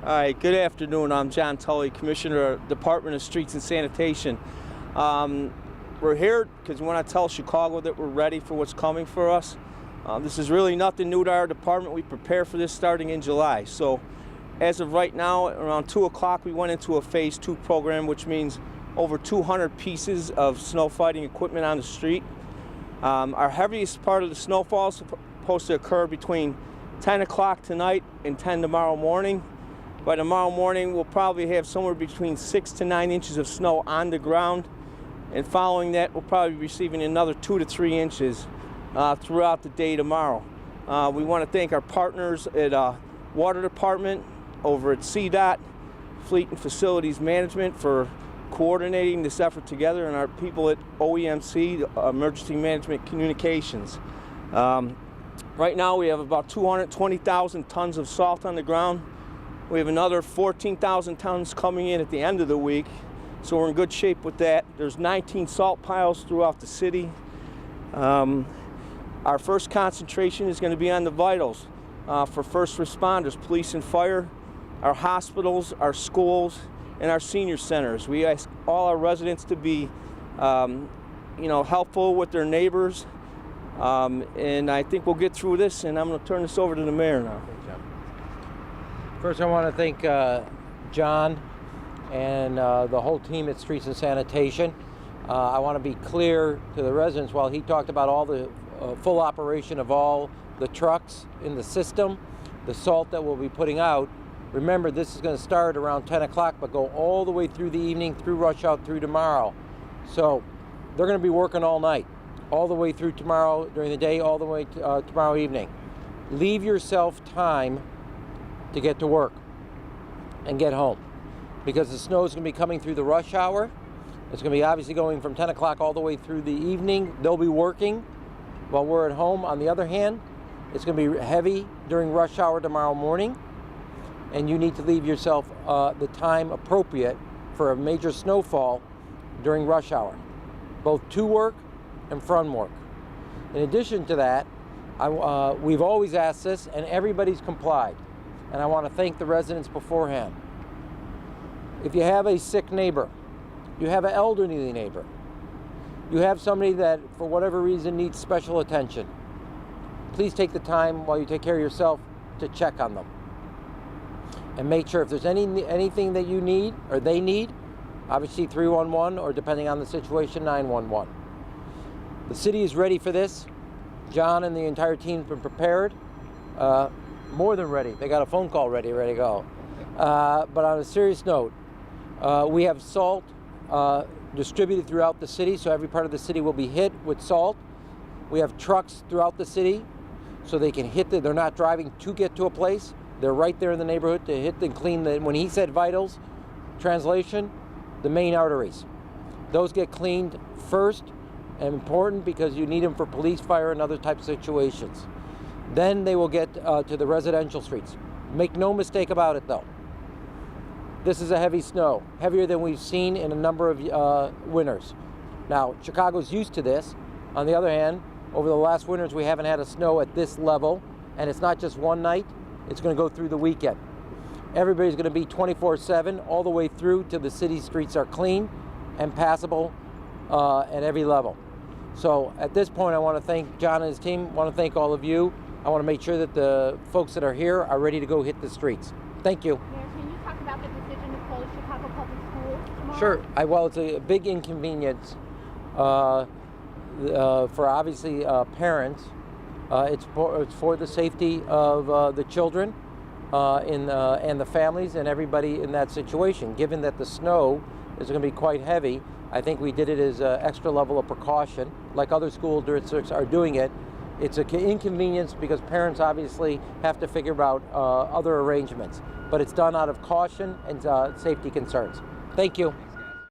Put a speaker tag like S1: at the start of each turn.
S1: All right, good afternoon. I'm John Tully, Commissioner of Department of Streets and Sanitation. We're here because we want to tell Chicago that we're ready for what's coming for us. This is really nothing new to our department. We prepare for this starting in July. So as of right now, around 2 o'clock, we went into a Phase 2 program, which means over 200 pieces of snow fighting equipment on the street. Our heaviest part of the snowfall is supposed to occur between 10 o'clock tonight and 10 tomorrow morning. By tomorrow morning, we'll probably have somewhere between 6 to 9 inches of snow on the ground. And following that, we'll probably be receiving another 2 to 3 inches throughout the day tomorrow. We want to thank our partners at Water Department, over at CDOT, Fleet and Facilities Management for coordinating this effort together, and our people at OEMC, Emergency Management Communications. Right now we have about 220,000 tons of salt on the ground. We have another 14,000 tons coming in at the end of the week, so we're in good shape with that. There's 19 salt piles throughout the city. Our first concentration is going to be on the vitals for first responders, police and fire, our hospitals, our schools, and our senior centers. We ask all our residents to be helpful with their neighbors, and I think we'll get through this, and I'm going to turn this over to the mayor now.
S2: First, I want to thank John and the whole team at Streets and Sanitation. I want to be clear to the residents, while he talked about all the full operation of all the trucks in the system, the salt that we'll be putting out, remember this is going to start around 10 o'clock but go all the way through the evening, through rush hour, through tomorrow. So they're going to be working all night, all the way through tomorrow during the day, all the way to tomorrow evening. Leave yourself time to get to work and get home, because the snow is going to be coming through the rush hour. It's going to be obviously going from 10 o'clock all the way through the evening. They'll be working while we're at home. On the other hand, it's going to be heavy during rush hour tomorrow morning, and you need to leave yourself the time appropriate for a major snowfall during rush hour, both to work and from work. In addition to that, we've always asked this, and everybody's complied. And I want to thank the residents beforehand. If you have a sick neighbor, you have an elderly neighbor, you have somebody that for whatever reason needs special attention, please take the time while you take care of yourself to check on them. And make sure if there's anything that you need or they need, obviously 311 or depending on the situation, 911. The city is ready for this. John and the entire team have been prepared. More than ready. They got a phone call ready to go. But on a serious note, we have salt distributed throughout the city, so every part of the city will be hit with salt. We have trucks throughout the city, so they can hit they're not driving to get to a place. They're right there in the neighborhood to hit and clean when he said vitals, translation, the main arteries. Those get cleaned first, and important because you need them for police, fire, and other types of situations. Then they will get to the residential streets. Make no mistake about it though. This is a heavy snow, heavier than we've seen in a number of winters. Now, Chicago's used to this. On the other hand, over the last winters, we haven't had a snow at this level, and it's not just one night, it's going to go through the weekend. Everybody's going to be 24/7 all the way through till the city streets are clean and passable at every level. So at this point, I want to thank John and his team. I want to thank all of you. I want to make sure that the folks that are here are ready to go hit the streets. Thank you.
S3: Mayor, can you talk about the decision to close Chicago Public Schools tomorrow?
S2: Sure. Well, it's a big inconvenience for obviously parents. It's for the safety of the children and the families and everybody in that situation. Given that the snow is going to be quite heavy, I think we did it as an extra level of precaution, like other school districts are doing it. It's an inconvenience because parents obviously have to figure out other arrangements, but it's done out of caution and safety concerns. Thank you.